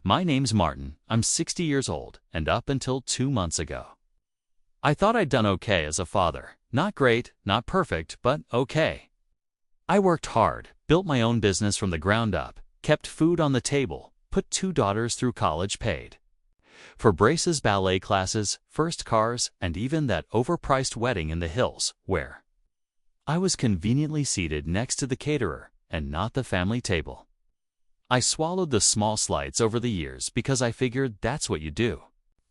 My name's Martin, I'm 60 years old, and up until 2 months ago, I thought I'd done okay as a father. Not great, not perfect, but okay. I worked hard, built my own business from the ground up, kept food on the table, put 2 daughters through college paid for braces, ballet classes, first cars, and even that overpriced wedding in the hills, where I was conveniently seated next to the caterer and not the family table. I swallowed the small slights over the years because I figured that's what you do.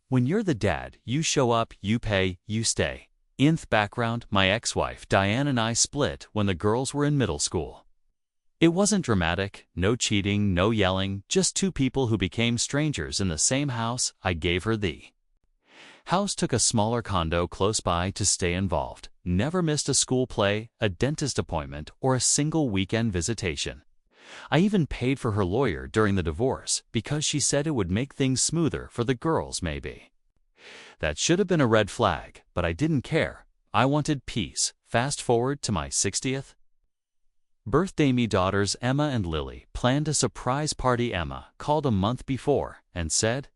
When you're the dad, you show up, you pay, you stay. Nth background, my ex-wife Diane and I split when the girls were in middle school. It wasn't dramatic, no cheating, no yelling, just 2 people who became strangers in the same house. I gave her the house, took a smaller condo close by to stay involved, never missed a school play, a dentist appointment, or a single weekend visitation. I even paid for her lawyer during the divorce because she said it would make things smoother for the girls maybe. That should have been a red flag, but I didn't care. I wanted peace. Fast forward to my 60th birthday. Me daughters Emma and Lily planned a surprise party. Emma called a month before and said,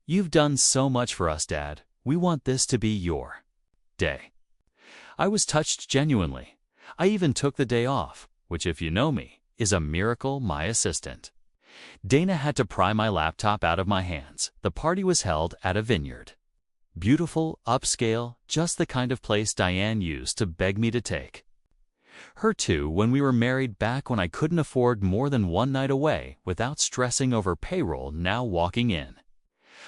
"You've done so much for us, Dad. We want this to be your day." I was touched genuinely. I even took the day off, which, if you know me, is a miracle. My assistant Dana had to pry my laptop out of my hands. The party was held at a vineyard. Beautiful, upscale, just the kind of place Diane used to beg me to take her to when we were married, back when I couldn't afford more than one night away without stressing over payroll. Now walking in,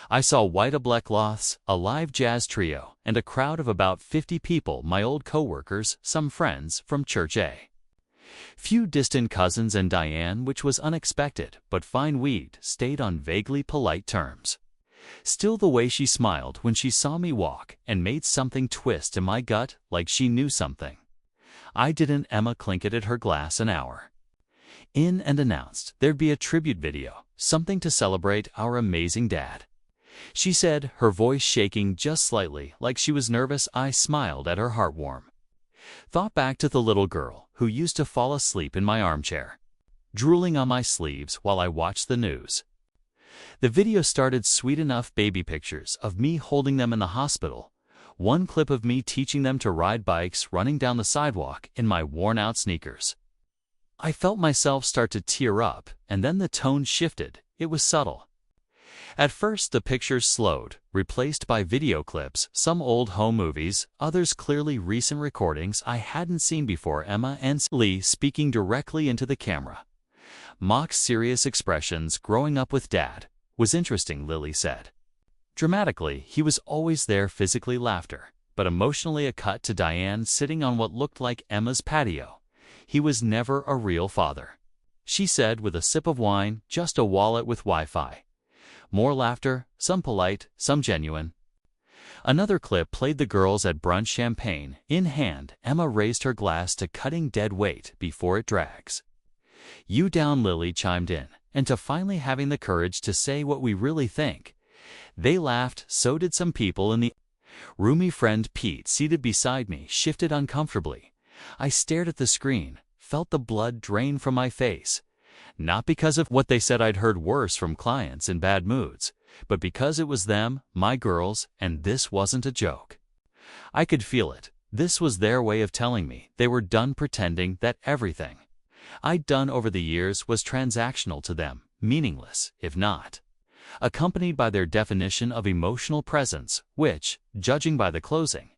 I saw white black cloths, a live jazz trio, and a crowd of about 50 people, my old co-workers, some friends from church, a few distant cousins, and Diane, which was unexpected, but fine. We'd stayed on vaguely polite terms. Still, the way she smiled when she saw me walk and made something twist in my gut, like she knew something I didn't. Emma clinked at her glass an hour in and announced there'd be a tribute video, something to celebrate our amazing dad. She said, her voice shaking just slightly, like she was nervous. I smiled at her, heartwarm. Thought back to the little girl who used to fall asleep in my armchair, drooling on my sleeves while I watched the news. The video started. Sweet enough baby pictures of me holding them in the hospital. One clip of me teaching them to ride bikes, running down the sidewalk in my worn-out sneakers. I felt myself start to tear up, and then the tone shifted. It was subtle. At first, the pictures slowed, replaced by video clips, some old home movies, others clearly recent recordings I hadn't seen before. Emma and Lee speaking directly into the camera. Mock serious expressions. Growing up with Dad was interesting, Lily said. Dramatically, he was always there. Physically, laughter, but emotionally, a cut to Diane sitting on what looked like Emma's patio. He was never a real father, she said with a sip of wine, just a wallet with Wi-Fi. More laughter, some polite, some genuine. Another clip played. The girls at brunch, champagne in hand. Emma raised her glass to cutting dead weight before it drags you down, Lily chimed in, and to finally having the courage to say what we really think. They laughed, so did some people in the roomy. Friend Pete, seated beside me, shifted uncomfortably. I stared at the screen, felt the blood drain from my face. Not because of what they said. I'd heard worse from clients in bad moods, but because it was them, my girls, and this wasn't a joke. I could feel it. This was their way of telling me they were done pretending, that everything I'd done over the years was transactional to them, meaningless, if not accompanied by their definition of emotional presence, which, judging by the closing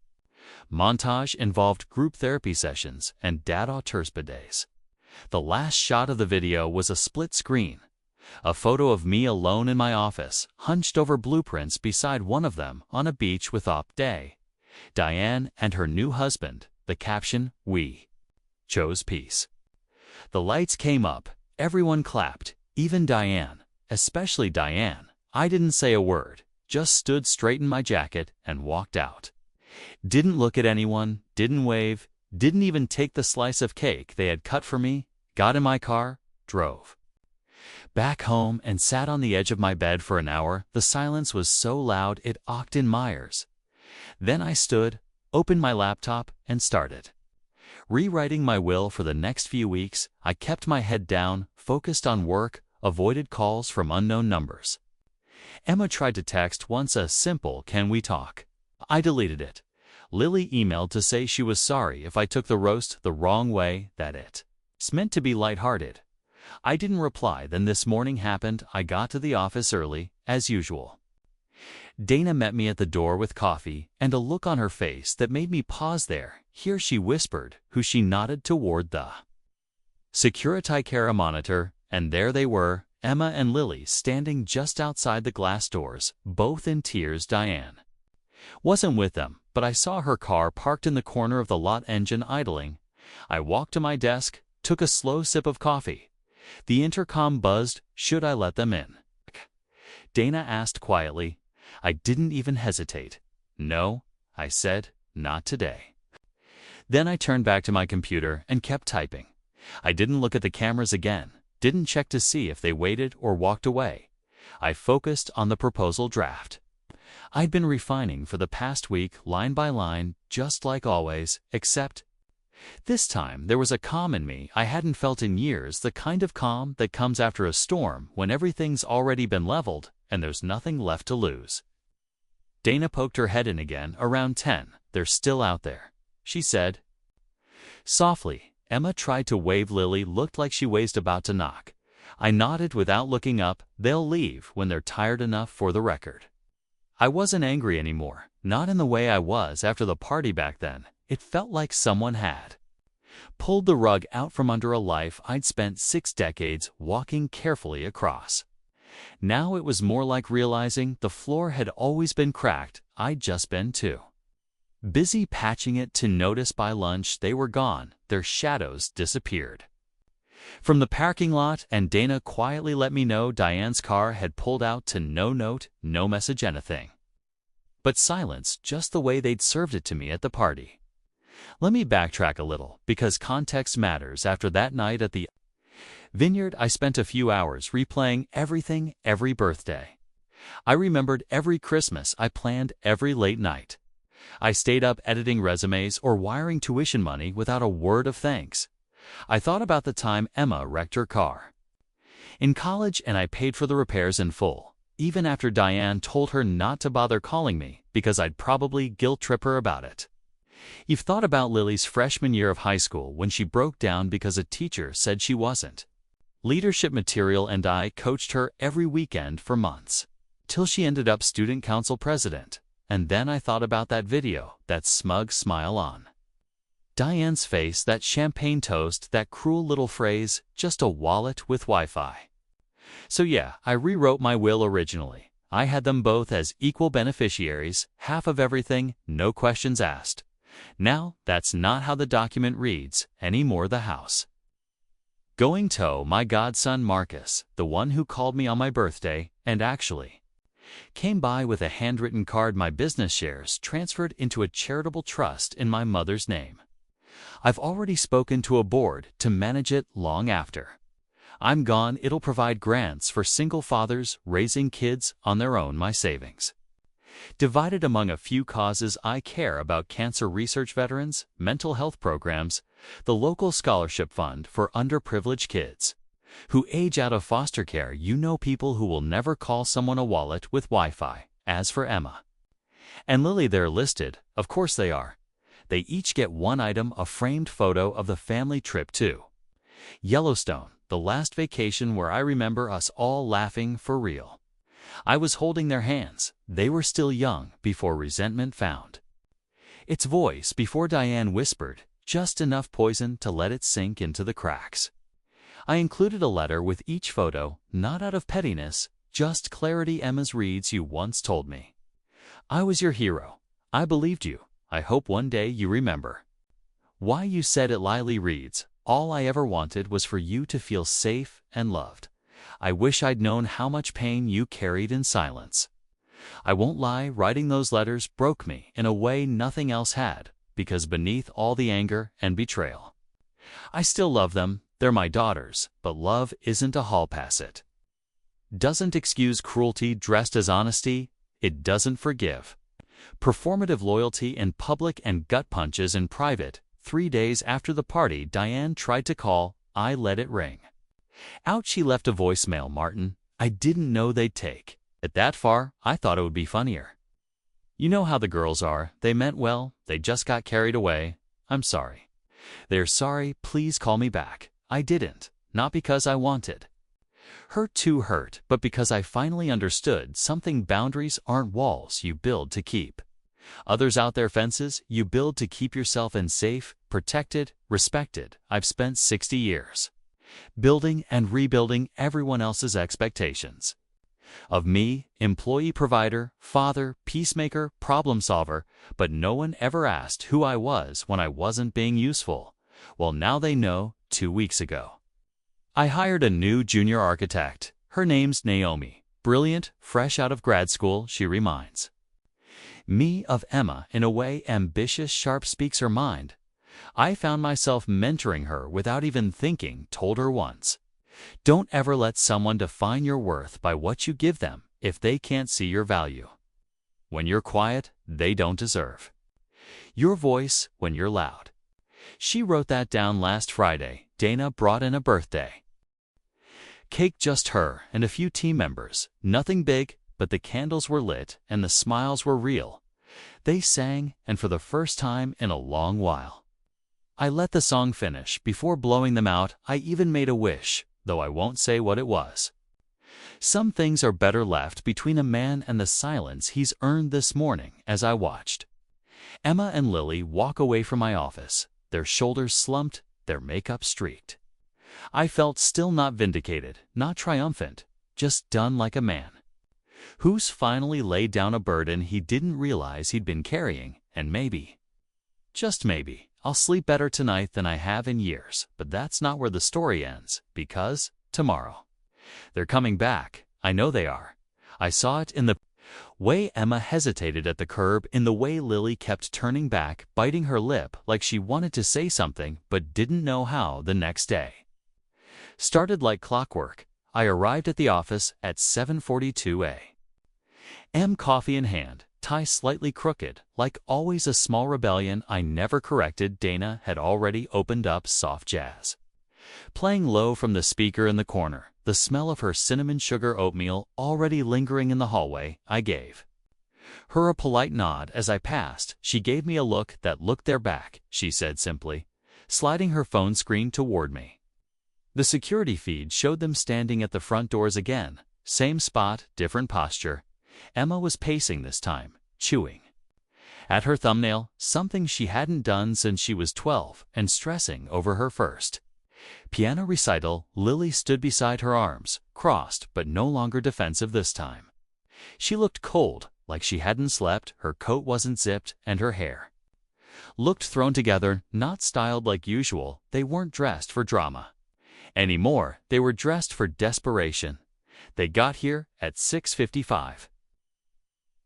montage, involved group therapy sessions and dad auteur days. The last shot of the video was a split screen, a photo of me alone in my office, hunched over blueprints beside one of them on a beach with Op Day, Diane and her new husband. The caption, "We chose peace." The lights came up, everyone clapped, even Diane, especially Diane. I didn't say a word, just stood, straightened my jacket, and walked out. Didn't look at anyone, didn't wave, didn't even take the slice of cake they had cut for me. Got in my car, drove back home, and sat on the edge of my bed for an hour. The silence was so loud it awed in my ears. Then I stood, opened my laptop, and started rewriting my will for the next few weeks. I kept my head down, focused on work, avoided calls from unknown numbers. Emma tried to text once a simple "Can we talk?" I deleted it. Lily emailed to say she was sorry if I took the roast the wrong way, that it's meant to be lighthearted. I didn't reply. Then this morning happened. I got to the office early, as usual. Dana met me at the door with coffee and a look on her face that made me pause there. Here she whispered, who she nodded toward the security camera monitor, and there they were, Emma and Lily standing just outside the glass doors, both in tears. Diane wasn't with them, but I saw her car parked in the corner of the lot, engine idling. I walked to my desk, took a slow sip of coffee. The intercom buzzed. Should I let them in? Dana asked quietly. I didn't even hesitate. No, I said, not today. Then I turned back to my computer and kept typing. I didn't look at the cameras again, didn't check to see if they waited or walked away. I focused on the proposal draft. I'd been refining for the past week, line by line, just like always, except this time there was a calm in me I hadn't felt in years, the kind of calm that comes after a storm when everything's already been leveled and there's nothing left to lose. Dana poked her head in again around 10. They're still out there, she said softly. Emma tried to wave. Lily looked like she was about to knock. I nodded without looking up. They'll leave when they're tired enough, for the record. I wasn't angry anymore, not in the way I was after the party back then. It felt like someone had pulled the rug out from under a life I'd spent 6 decades walking carefully across. Now it was more like realizing the floor had always been cracked. I'd just been too busy patching it to notice. By lunch they were gone, their shadows disappeared from the parking lot, and Dana quietly let me know Diane's car had pulled out. To no note, no message, anything but silence, just the way they'd served it to me at the party. Let me backtrack a little, because context matters. After that night at the vineyard, I spent a few hours replaying everything, every birthday I remembered, every Christmas I planned, every late night I stayed up editing resumes or wiring tuition money without a word of thanks. I thought about the time Emma wrecked her car in college and I paid for the repairs in full, even after Diane told her not to bother calling me because I'd probably guilt trip her about it. You've thought about Lily's freshman year of high school when she broke down because a teacher said she wasn't leadership material, and I coached her every weekend for months, till she ended up student council president. And then I thought about that video, that smug smile on Diane's face, that champagne toast, that cruel little phrase, just a wallet with Wi-Fi. So yeah, I rewrote my will originally. I had them both as equal beneficiaries, half of everything, no questions asked. Now, that's not how the document reads anymore. The house going to my godson Marcus, the one who called me on my birthday, and actually came by with a handwritten card. My business shares transferred into a charitable trust in my mother's name. I've already spoken to a board to manage it long after I'm gone. It'll provide grants for single fathers raising kids on their own. My savings divided among a few causes I care about: cancer research, veterans, mental health programs, the local scholarship fund for underprivileged kids who age out of foster care. You know, people who will never call someone a wallet with Wi-Fi. As for Emma and Lily, they're listed, of course they are. They each get one item: a framed photo of the family trip to Yellowstone, the last vacation where I remember us all laughing for real. I was holding their hands. They were still young before resentment found its voice, before Diane whispered just enough poison to let it sink into the cracks. I included a letter with each photo, not out of pettiness, just clarity. Emma's reads: you once told me I was your hero. I believed you. I hope one day you remember why you said it. Lily reads: all I ever wanted was for you to feel safe and loved. I wish I'd known how much pain you carried in silence. I won't lie, writing those letters broke me in a way nothing else had, because beneath all the anger and betrayal, I still love them. They're my daughters, but love isn't a hall pass. It doesn't excuse cruelty dressed as honesty. It doesn't forgive performative loyalty in public and gut punches in private. 3 days after the party Diane tried to call, I let it ring. Out she left a voicemail, Martin. I didn't know they'd take it that far. I thought it would be funnier. You know how the girls are. They meant well. They just got carried away. I'm sorry. They're sorry. Please call me back. I didn't. Not because I wanted her to hurt, but because I finally understood something. Boundaries aren't walls you build to keep others out, their fences you build to keep yourself in, safe, protected, respected. I've spent 60 years building and rebuilding everyone else's expectations of me, employee, provider, father, peacemaker, problem solver, but no one ever asked who I was when I wasn't being useful. Well, now they know. 2 weeks ago, I hired a new junior architect. Her name's Naomi. Brilliant, fresh out of grad school, she reminds me of Emma in a way. Ambitious, sharp, speaks her mind. I found myself mentoring her without even thinking. Told her once, don't ever let someone define your worth by what you give them if they can't see your value. When you're quiet, they don't deserve your voice. When you're loud. She wrote that down last Friday. Dana brought in a birthday cake, just her and a few team members. Nothing big, but the candles were lit and the smiles were real. They sang, and for the first time in a long while, I let the song finish before blowing them out. I even made a wish, though I won't say what it was. Some things are better left between a man and the silence he's earned. This morning, as I watched Emma and Lily walk away from my office, their shoulders slumped, their makeup streaked, I felt still not vindicated, not triumphant, just done, like a man who's finally laid down a burden he didn't realize he'd been carrying. And maybe, just maybe, I'll sleep better tonight than I have in years. But that's not where the story ends, because tomorrow they're coming back. I know they are. I saw it in the way Emma hesitated at the curb, in the way Lily kept turning back, biting her lip like she wanted to say something but didn't know how. The next day started like clockwork. I arrived at the office at 7:42 a.m. coffee in hand, tie slightly crooked, like always. A small rebellion I never corrected. Dana had already opened up soft jazz, playing low from the speaker in the corner, the smell of her cinnamon sugar oatmeal already lingering in the hallway. I gave her a polite nod as I passed. She gave me a look that looked there back, she said simply, sliding her phone screen toward me. The security feed showed them standing at the front doors again. Same spot, different posture. Emma was pacing this time, chewing at her thumbnail, something she hadn't done since she was 12, and stressing over her first piano recital. Lily stood beside her, arms crossed, but no longer defensive this time. She looked cold, like she hadn't slept. Her coat wasn't zipped, and her hair looked thrown together, not styled like usual. They weren't dressed for drama anymore. They were dressed for desperation. They got here at 6:55.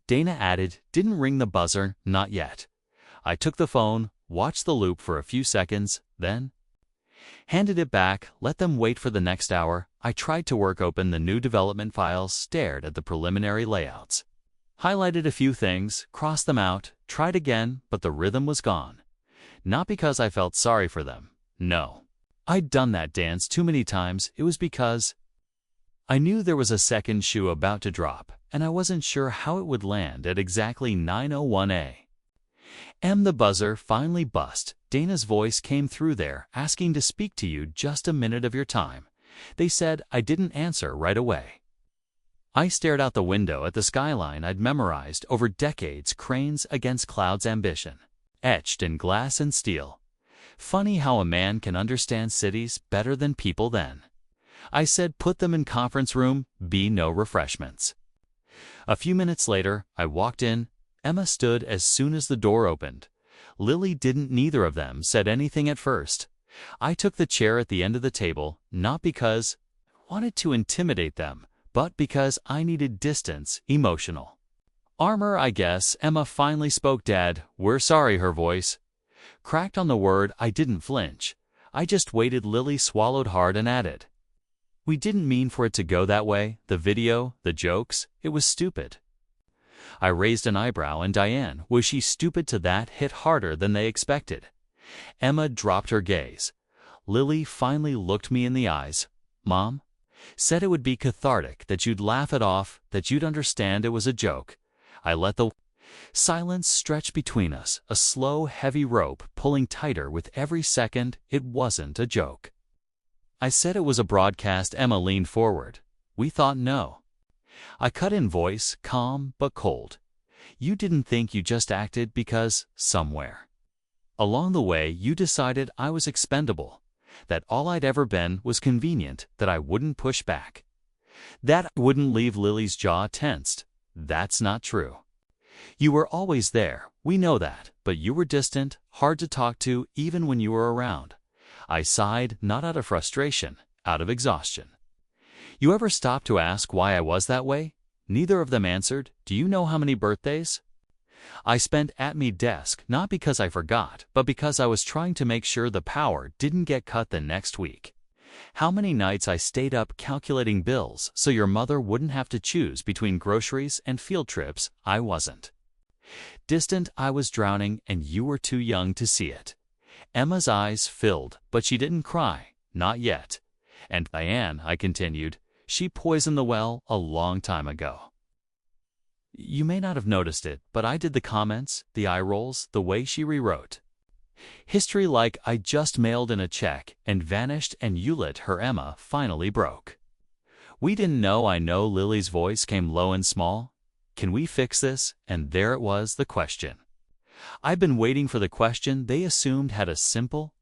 Dana added, didn't ring the buzzer, not yet. I took the phone, watched the loop for a few seconds, then handed it back, let them wait for the next hour. I tried to work open the new development files, stared at the preliminary layouts, highlighted a few things, crossed them out, tried again, but the rhythm was gone. Not because I felt sorry for them. No. I'd done that dance too many times. It was because I knew there was a second shoe about to drop, and I wasn't sure how it would land at exactly 9:01 a.m. The buzzer finally bust. Dana's voice came through there, asking to speak to you. Just a minute of your time. They said. I didn't answer right away. I stared out the window at the skyline I'd memorized over decades. Cranes against clouds, ambition etched in glass and steel. Funny how a man can understand cities better than people. Then I said, put them in conference room B, no refreshments. A few minutes later, I walked in. Emma stood as soon as the door opened. Lily didn't. Neither of them said anything at first. I took the chair at the end of the table, not because I wanted to intimidate them, but because I needed distance, emotional armor, I guess. Emma finally spoke. Dad, we're sorry. Her voice cracked on the word. I didn't flinch. I just waited. Lily swallowed hard and added, we didn't mean for it to go that way. The video, the jokes, it was stupid. I raised an eyebrow, and Diane, was she stupid to that? Hit harder than they expected. Emma dropped her gaze. Lily finally looked me in the eyes. Mom? Said it would be cathartic, that you'd laugh it off, that you'd understand it was a joke. I let the silence stretch between us, a slow, heavy rope pulling tighter with every second. It wasn't a joke. I said it was a broadcast. Emma leaned forward. We thought no. I cut in voice, calm but cold. You didn't think, you just acted because, somewhere along the way, you decided I was expendable, that all I'd ever been was convenient, that I wouldn't push back, that I wouldn't leave. Lily's jaw tensed. That's not true. You were always there, we know that, but you were distant, hard to talk to even when you were around. I sighed, not out of frustration, out of exhaustion. You ever stop to ask why I was that way? Neither of them answered. Do you know how many birthdays I spent at me desk, not because I forgot, but because I was trying to make sure the power didn't get cut the next week? How many nights I stayed up calculating bills so your mother wouldn't have to choose between groceries and field trips? I wasn't distant, I was drowning, and you were too young to see it. Emma's eyes filled, but she didn't cry, not yet. And Diane, I continued, she poisoned the well a long time ago. You may not have noticed it, but I did the comments, the eye rolls, the way she rewrote history like I just mailed in a check and vanished, and you lit her. Emma finally broke. We didn't know. I know. Lily's voice came low and small. Can we fix this? And there it was, the question. I've been waiting for the question they assumed had a simple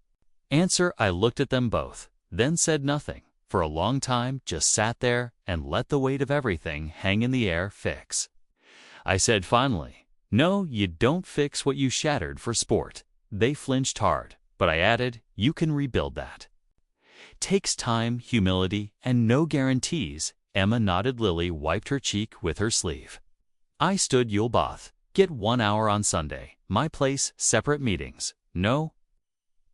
answer. I looked at them both, then said nothing. For a long time, just sat there and let the weight of everything hang in the air. Fix. I said finally, no, you don't fix what you shattered for sport. They flinched hard, but I added, you can rebuild that. Takes time, humility, and no guarantees. Emma nodded. Lily wiped her cheek with her sleeve. I stood. You'll both get 1 hour on Sunday. My place, separate meetings. No?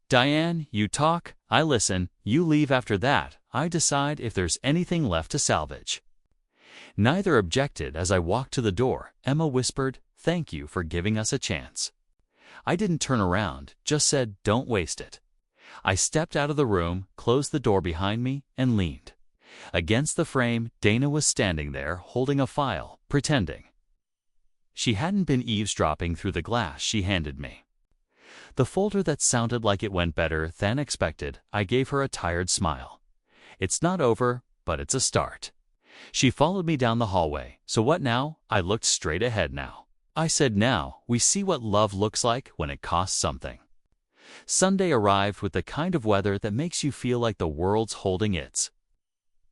Diane, you talk, I listen, you leave. After that, I decide if there's anything left to salvage. Neither objected. As I walked to the door, Emma whispered, thank you for giving us a chance. I didn't turn around, just said, don't waste it. I stepped out of the room, closed the door behind me, and leaned against the frame. Dana was standing there, holding a file, pretending she hadn't been eavesdropping through the glass she handed me. The folder that sounded like it went better than expected. I gave her a tired smile. It's not over, but it's a start. She followed me down the hallway. So what now? I looked straight ahead. Now, I said, now we see what love looks like when it costs something. Sunday arrived with the kind of weather that makes you feel like the world's holding its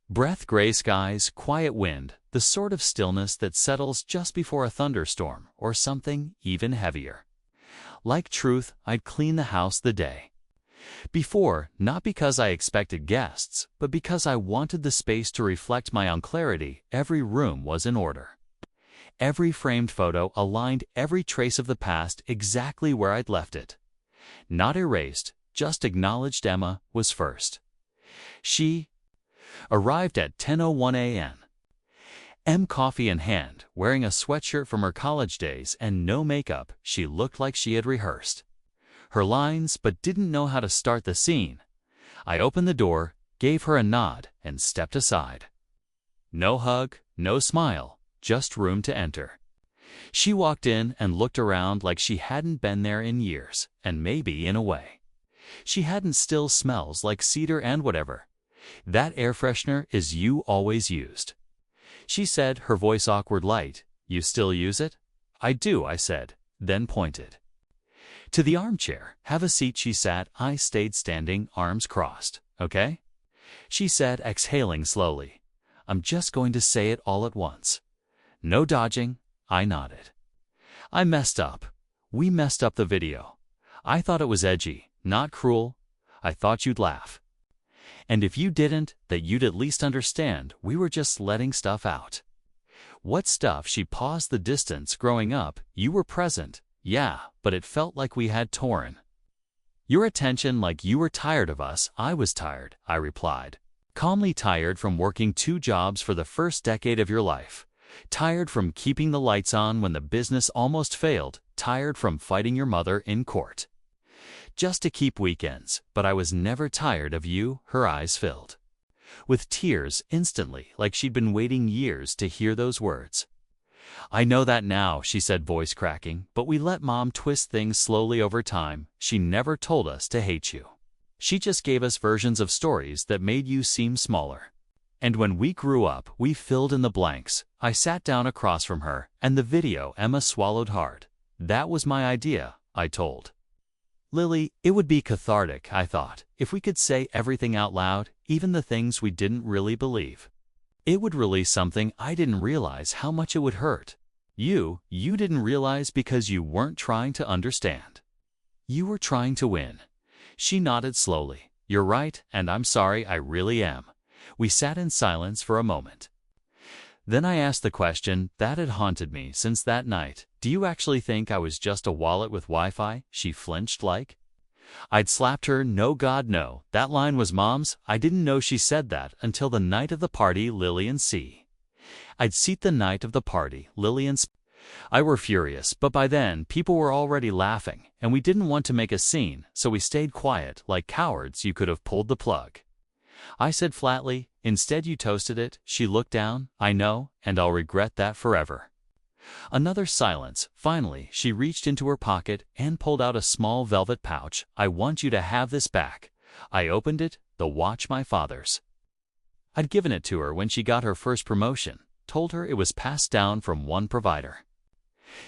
breath. Gray skies, quiet wind, the sort of stillness that settles just before a thunderstorm or something even heavier. Like truth, I'd clean the house the day before, not because I expected guests, but because I wanted the space to reflect my own clarity. Every room was in order. Every framed photo aligned, every trace of the past exactly where I'd left it. Not erased, just acknowledged. Emma was first. She arrived at 10:01 a.m. Coffee in hand, wearing a sweatshirt from her college days and no makeup. She looked like she had rehearsed her lines but didn't know how to start the scene. I opened the door, gave her a nod, and stepped aside. No hug, no smile, just room to enter. She walked in and looked around like she hadn't been there in years, and maybe in a way she hadn't. Still smells like cedar and whatever that air freshener is you always used, she said, her voice awkward light. You still use it? I do, I said, then pointed to the armchair. Have a seat. She sat. I stayed standing, arms crossed. Okay? She said, exhaling slowly. I'm just going to say it all at once. No dodging. I nodded. I messed up. We messed up the video. I thought it was edgy, not cruel. I thought you'd laugh. And if you didn't, that you'd at least understand we were just letting stuff out. What stuff? She paused. The distance. Growing up, you were present. Yeah, but it felt like we had torn your attention, like you were tired of us. I was tired, I replied. Calmly tired from working 2 jobs for the first decade of your life. Tired from keeping the lights on when the business almost failed. Tired from fighting your mother in court just to keep weekends. But I was never tired of you. Her eyes filled. with tears instantly, like she'd been waiting years to hear those words. "I know that now," she said, voice cracking, "but we let Mom twist things slowly over time. She never told us to hate you. She just gave us versions of stories that made you seem smaller. And when we grew up, we filled in the blanks." I sat down across from her, and the video Emma swallowed hard. "That was my idea," I told Lily. "It would be cathartic," I thought, "if we could say everything out loud, even the things we didn't really believe. It would release something I didn't realize how much it would hurt. You didn't realize because you weren't trying to understand. You were trying to win." She nodded slowly. "You're right, and I'm sorry, I really am." We sat in silence for a moment. Then I asked the question that had haunted me since that night. "Do you actually think I was just a wallet with Wi-Fi?" She flinched like I'd slapped her. "No, God, no. That line was Mom's. I didn't know she said that until the night of the party, Lillian C. I'd seen the night of the party, Lillian C. I were furious, but by then people were already laughing, and we didn't want to make a scene, so we stayed quiet. Like cowards, you could have pulled the plug," I said flatly. "Instead you toasted it." She looked down. "I know, and I'll regret that forever." Another silence. Finally, she reached into her pocket and pulled out a small velvet pouch. "I want you to have this back." I opened it. The watch, my father's. I'd given it to her when she got her first promotion. Told her it was passed down from one provider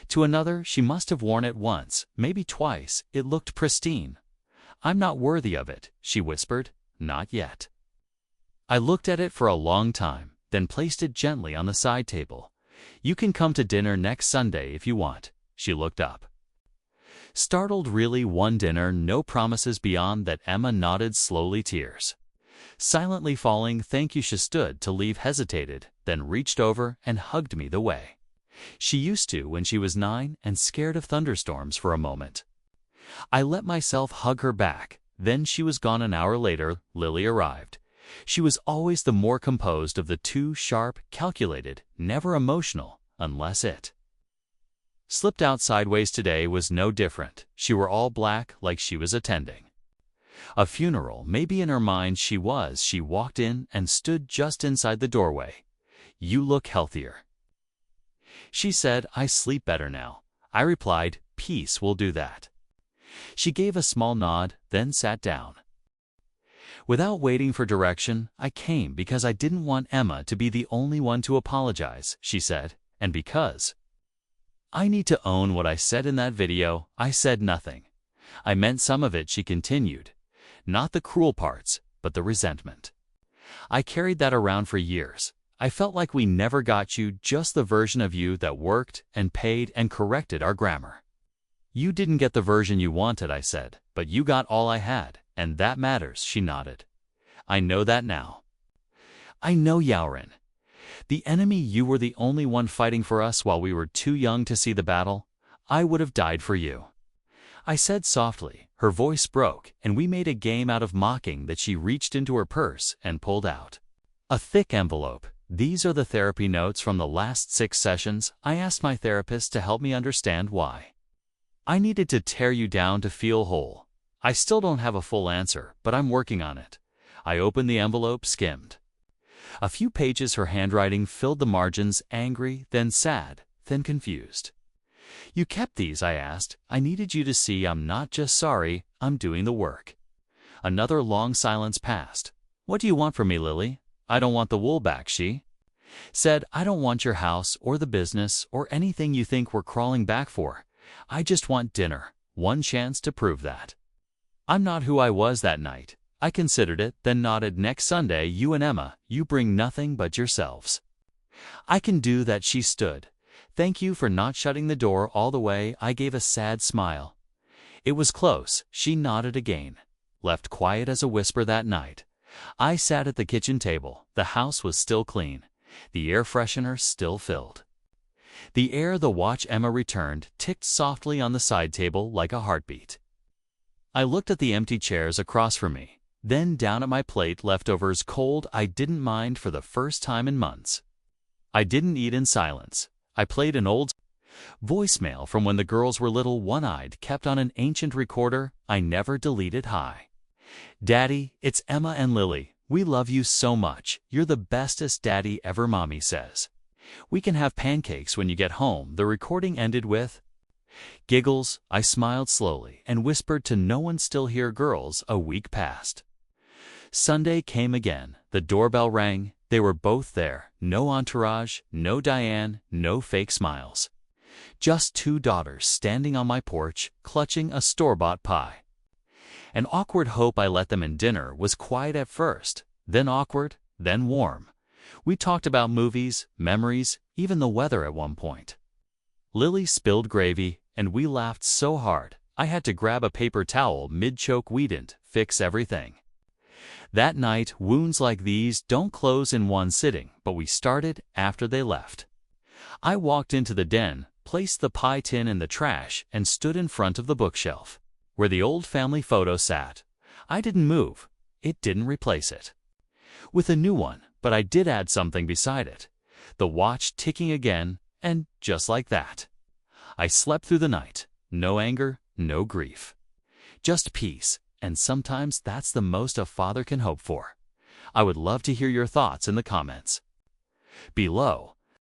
to another. She must have worn it once, maybe twice. It looked pristine. "I'm not worthy of it," she whispered. "Not yet." I looked at it for a long time, then placed it gently on the side table. "You can come to dinner next Sunday if you want." She looked up, startled. "Really, one dinner, no promises beyond that?" Emma nodded slowly, tears silently falling. "Thank you." She stood to leave, hesitated, then reached over and hugged me the way she used to when she was 9 and scared of thunderstorms for a moment. I let myself hug her back. Then she was gone. An hour later, Lily arrived. She was always the more composed of the two, sharp, calculated, never emotional, unless it slipped out sideways. Today was no different. She wore all black, like she was attending a funeral. Maybe in her mind she was. She walked in and stood just inside the doorway. "You look healthier," she said. "I sleep better now." I replied, "Peace will do that." She gave a small nod, then sat down. Without waiting for direction, "I came because I didn't want Emma to be the only one to apologize," she said, "and because I need to own what I said in that video." I said nothing. "I meant some of it," she continued. "Not the cruel parts, but the resentment. I carried that around for years. I felt like we never got you, just the version of you that worked and paid and corrected our grammar." "You didn't get the version you wanted," I said, "but you got all I had. And that matters." She nodded. "I know that now." "I know, Yaurin. The enemy, you were the only one fighting for us while we were too young to see the battle. I would have died for you," I said softly. Her voice broke, and we made a game out of mocking that. She reached into her purse and pulled out a thick envelope. "These are the therapy notes from the last 6 sessions. I asked my therapist to help me understand why I needed to tear you down to feel whole. I still don't have a full answer, but I'm working on it." I opened the envelope, skimmed a few pages. Her handwriting filled the margins, angry, then sad, then confused. "You kept these?" I asked. "I needed you to see I'm not just sorry, I'm doing the work." Another long silence passed. "What do you want from me, Lily?" "I don't want the wool back," she said. "I don't want your house or the business or anything you think we're crawling back for. I just want dinner, one chance to prove that I'm not who I was that night." I considered it, then nodded. "Next Sunday, you and Emma, you bring nothing but yourselves." "I can do that." She stood. "Thank you for not shutting the door all the way." I gave a sad smile. "It was close." She nodded again. Left quiet as a whisper that night. I sat at the kitchen table. The house was still clean. The air freshener still filled the air. The watch Emma returned ticked softly on the side table like a heartbeat. I looked at the empty chairs across from me, then down at my plate, leftovers cold. I didn't mind for the first time in months. I didn't eat in silence. I played an old voicemail from when the girls were little, one-eyed, kept on an ancient recorder I never deleted. "Hi, Daddy, it's Emma and Lily. We love you so much. You're the bestest daddy ever, Mommy says. We can have pancakes when you get home. The recording ended with giggles. I smiled slowly and whispered to no one still here, girls. A week passed. Sunday came again. The doorbell rang. They were both there. No entourage, no Diane, no fake smiles. Just two daughters standing on my porch, clutching a store-bought pie. An awkward hope I let them in. Dinner was quiet at first, then awkward, then warm. We talked about movies, memories, even the weather at one point. Lily spilled gravy, and we laughed so hard I had to grab a paper towel mid-choke. We didn't fix everything. That night, wounds like these don't close in one sitting, but we started after they left. I walked into the den, placed the pie tin in the trash, and stood in front of the bookshelf, where the old family photo sat. I didn't move. It didn't replace it with a new one, but I did add something beside it. The watch ticking again, and just like that, I slept through the night. No anger, no grief. Just peace, and sometimes that's the most a father can hope for. I would love to hear your thoughts in the comments below.